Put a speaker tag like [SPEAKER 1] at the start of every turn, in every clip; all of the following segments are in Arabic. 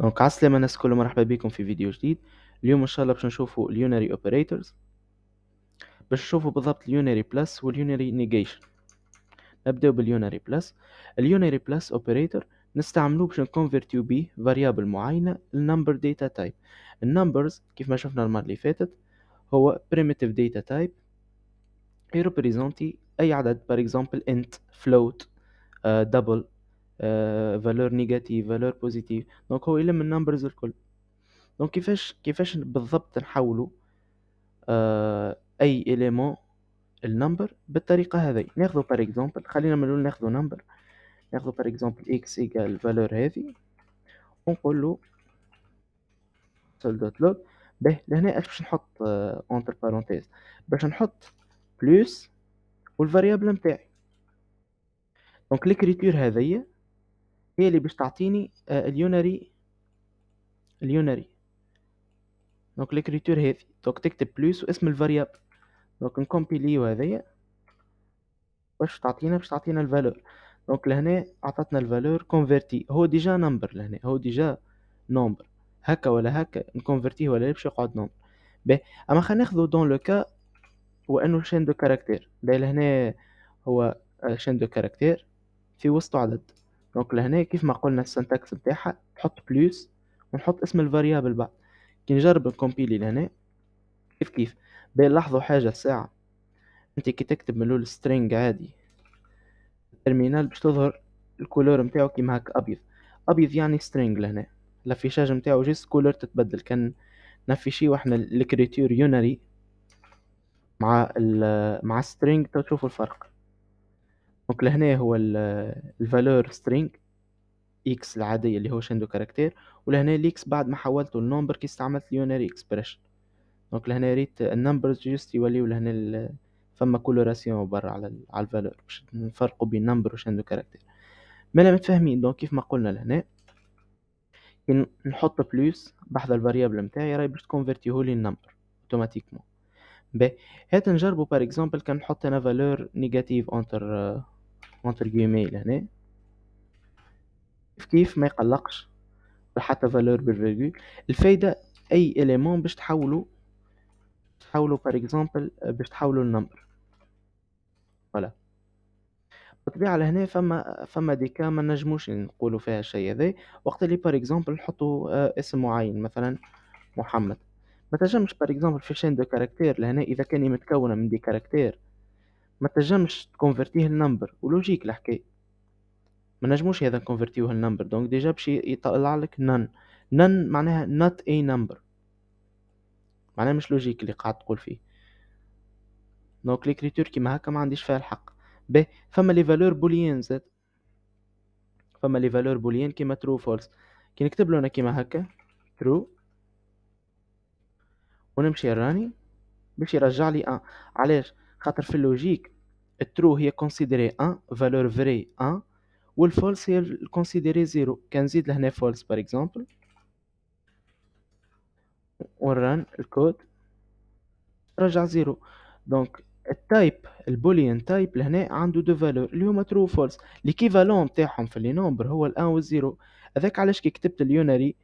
[SPEAKER 1] دونك عالسلامة الناس الكل، مرحبا بكم في فيديو جديد. اليوم ان شاء الله باش نشوفوا اليونري اوبريتورز، باش نشوفوا بالضبط اليونري بلس واليونري نيجيشن. نبداو باليونري بلس. اليونري بلس اوبريتور نستعملوه باش نكونفرتيو بيه فاريابل معينه لنمبر داتا تايب. النمبرز كيف ما شفنا المره اللي فاتت هو primitive data type يريبريزونتي اي عدد، بار اكزامبل int float double فالور نيجاتيف فالور بوزيتيف. دونك هو يلم النمبرز الكل. دونك كيفاش بالضبط نحولوا اي اليمون النمبر بالطريقه هذه. ناخذ بار اكزامبل، خلينا من الاول ناخذ نمبر، ناخذ بار اكزامبل x ايكال فالور هذه ونقول له سول دوت لوج. به لهنا اش باش نحط اونتر بارونتيز؟ باش نحط بلس والفاريابل نتاعي. دونك الكريتور هذه هي اللي باش تعطيني اليونري. دونك الكريتور هذه، دونك تكتب بلس واسم الفاريابل. دونك نكومبيليو هذه باش تعطينا الفالور. دونك لهنا عطاتنا الفالور كونفرتي، هو ديجا نمبر، لهنا هو ديجا نمبر، هكا ولا هكا نكونفرتيه ولا باش يقعد نمبر. باهي، اما خلينا ناخذو دون لو كا هو انه شين دو كاركتير. باهي لهنا هو شين دو كاركتير في وسط عدد. دونك لهنا كيف ما قلنا السنتكس نتاعها تحط بلس ونحط اسم الفاريابل بعد. كي نجرب نكومبيلي لهنا كيف. باهي لاحظوا حاجه الساعه، انت كي تكتب من الاول سترينج عادي الترمينال باش تظهر الكولور نتاعو كيما هكا ابيض. ابيض يعني سترينج. لهنا الافيشاج نتاعو جيست كولور تتبدل. كان نافيشيو احنا الكريتور يونري مع سترينج تشوفوا الفرق. دونك لهنا هو الفالور سترينج اكس العاديه اللي هو شندو كاركتير، ولهنا الاكس بعد ما حولته لنمبر كي استعملت اليونري اكسبريشن. دونك لهنا ريت النمبرز جيست يوليو لهنا فما كولوراسيون برا على الفالور باش نفرقوا بين نمبر وشندو كاركتير. مالا متفاهمين؟ دونك كيف ما قلنا لهنا كي نحط بلس بحذا الفاريابل نتاعي راهي باش تكونفرتيه لي النمبر اوتوماتيكمون. باهي، هات نجربوا بار اكزومبل كان نحط انا فالور نيجاتيف اونتر جيميل هنا. كيف ما يقلقش حتى فالور بالفيرجول. الفايده اي اليمون باش تحولوا بار اكزومبل باش تحولوا النمبر. فوالا، بالطبيعه لهنا فما ديكا ما نجموش نقولوا فيها الشيء هذا. وقت اللي بار اكزومبل نحطوا اسم معين مثلا محمد، ما تنجمش بار اكزومبل في شين دو كاركتير لهنا اذا كان متكونه من دي كاركتير ما تنجمش تكونفرتيه النمبر. ولوجيك الحكايه ما نجموش هذا نكونفرتيوه النمبر. دونك ديجا باش يطلع لك نن معناها not a number، معناها مش لوجيك اللي قاعد تقول فيه. دونك ليكريتور كيما هكا ما عنديش فيها الحق. به فما لي فالور بوليان زاد، فما لي فالور بوليان كيما ترو فولس. كي نكتب له انا كيما هكا ترو ونمشي راني باش يرجع لي ان. علاش؟ خاطر في اللوجيك الترو هي كونسيدري ان فالور فري ان، والفولس هي كونسيدري زيرو. كان نزيد لهنا فولس بار اكزومبل ونران الكود رجع زيرو. دونك التايب البوليان تايب لهنا عنده دو فالور اللي هما ترو فولس. ليكيفالون تاعهم في لي نومبر هو الان والزيرو. هذاك علاش كي كتبت اليونري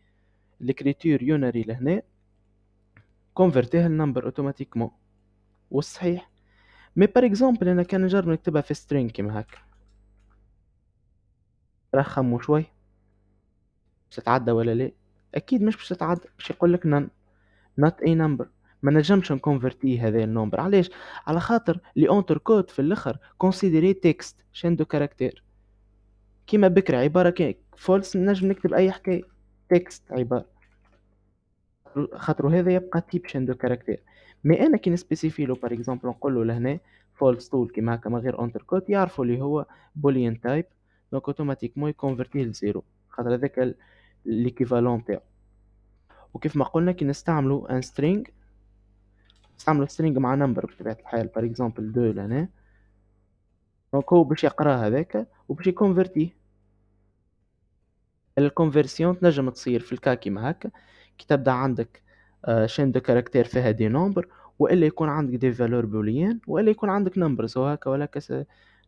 [SPEAKER 1] الكريتور يونري لهنا كونفرتيه النمبر اوتوماتيكمون والصحيح. مي بار اكزومبل انا كان نجرب نكتبها في سترينج كيما هكا، رخموا شوي، باش تتعدى ولا لا؟ اكيد مش باش تتعدى، باش يقول لك نن not a number. ما نجمش نكونفرتيه هذا النمبر. علاش؟ على خاطر لي اونتر كود في الاخر كونسيدري تكست شين دو كاركتير. كيما بكري عباره كي فولس نجم نكتب اي حكايه تكست عباره، خاطر هذا يبقى تيب شين دو كاركتير. مي انا كي نسبيسيفي له بار اكزومبل نقول له لهنا فولس طول كيما هكا من غير اونتر كود، يعرفوا اللي هو بوليان تايب. دونك اوتوماتيكمون يكونفرتيه لزيرو، خاطر هذاك ليكيفالون تاعو. وكيف ما قلنا كي نستعملوا ان سترينج، نستعملوا سترينج مع نمبر بطبيعه الحال بار اكزومبل 2 لهنا. دونك هو باش يقرا هذاك وباش يكونفرتيه. الكونفرسيون تنجم تصير في الكا كيما هكا كي تبدا عندك شين دو كاركتير فيها دي نمبر، والا يكون عندك دي فالور بوليان، والا يكون عندك نمبر سو هكا ولا كس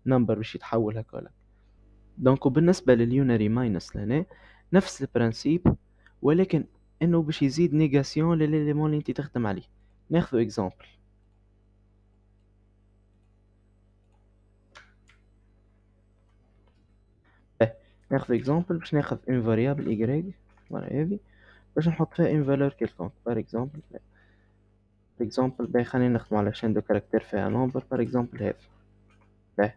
[SPEAKER 1] نمبر باش يتحول هكا ولا. دونك وبالنسبه لليونري ماينس لهنا نفس البرانسيب، ولكن انه باش يزيد نيجاسيون للاليمون اللي انت تخدم عليه. ناخذ اكزامبل. ناخذ اكزامبل باش ناخذ ان فاريابل y ولا هذه باش نحط فيها ان فالور كيلكونك. بار اكزامبل، باهي خلينا نخدم على شين دو كاركتير فيها نومبر. بار اكزامبل هذا. باهي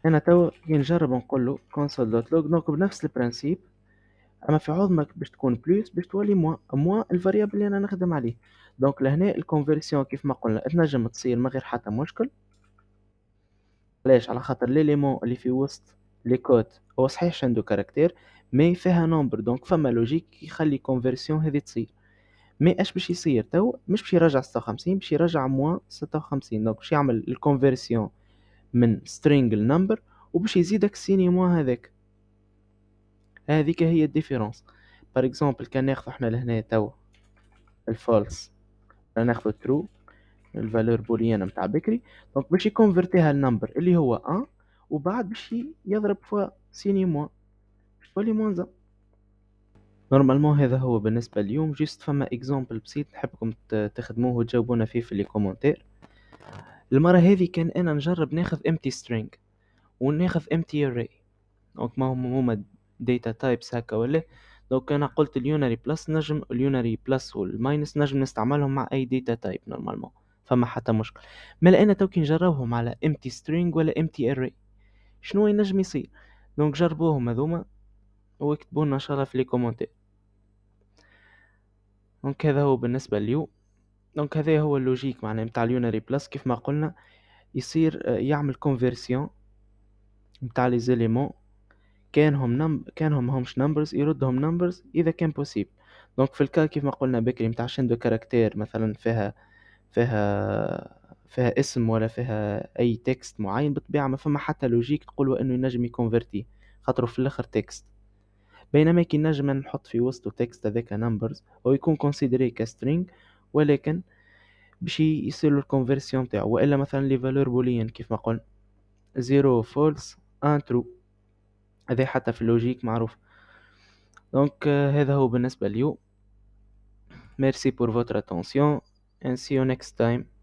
[SPEAKER 1] انا توا كي نجرب نقول له console دوت لوج، دونك بنفس البرانسيب، اما في عوض باش تكون بلس باش تولي موان الفاريابل اللي انا نخدم عليه. دونك لهنا الكونفرسيون كيف ما قلنا تنجم تصير من غير حتى مشكل. علاش؟ على خاطر ليليمون اللي في وسط لي كوت هو صحيح عنده كاركتير مي فيها نومبر، دونك فما لوجيك يخلي كونفرسيون هذه تصير. مي اش باش يصير تو؟ مش باش يرجع 56، باش يرجع موان 56. دونك باش يعمل الكونفرسيون من string لنمبر وباش يزيدك السيني موان هذاك. هذيك هي الديفيرونس. بار اكزومبل كان ناخذ احنا لهنا تو الفولس، ناخذ ترو الفالور بوليان نتاع بكري، دونك باش يكونفرتيها النمبر اللي هو 1 وبعد باش يضرب فوا سيني موان باش تولي موان 1. نورمالمون هذا هو بالنسبه اليوم. جيست فما اكزامبل بسيط نحبكم تخدموه وتجاوبونا فيه في لي كومونتير. المره هذه كان انا نجرب ناخذ empty string وناخذ empty array. دونك ما هما data types هكا ولا. دونك انا قلت اليونري بلس نجم، اليونري بلس والماينس نجم نستعملهم مع اي data type نورمالمون، فما حتى مشكل. ما لقينا تو كي نجربهم على empty string ولا empty array شنو ينجم يصير. دونك جربوهم هذوما واكتبوا لنا ان شاء الله في لي كومونتير. دونك هذا هو بالنسبه اليوم. دونك هذا هو اللوجيك معناه نتاع اليونري بلس كيف ما قلنا، يصير يعمل كونفرسيون نتاع لي زيليمون، كانهم همش نمبرز يردهم نمبرز اذا كان بوسيبل. دونك في الكا كيف ما قلنا بكري نتاع شندو كاركتير مثلا فيها اسم ولا فيها اي تكست معين، بالطبيعه ما فما حتى لوجيك تقولوا انه ينجم يكونفرتي خاطره في الاخر تكست. بينما كي نجم نحط في وسطه تكست هذاك نمبرز هو يكون كونسيدري كسترينج، ولكن باش يصير له الكونفرسيون تاعو. والا مثلا لي فالور بوليان كيف ما قلنا 0 فولس 1 ترو، هذا حتى في اللوجيك معروف. دونك هذا هو بالنسبة اليوم. Merci pour votre attention and see you next time.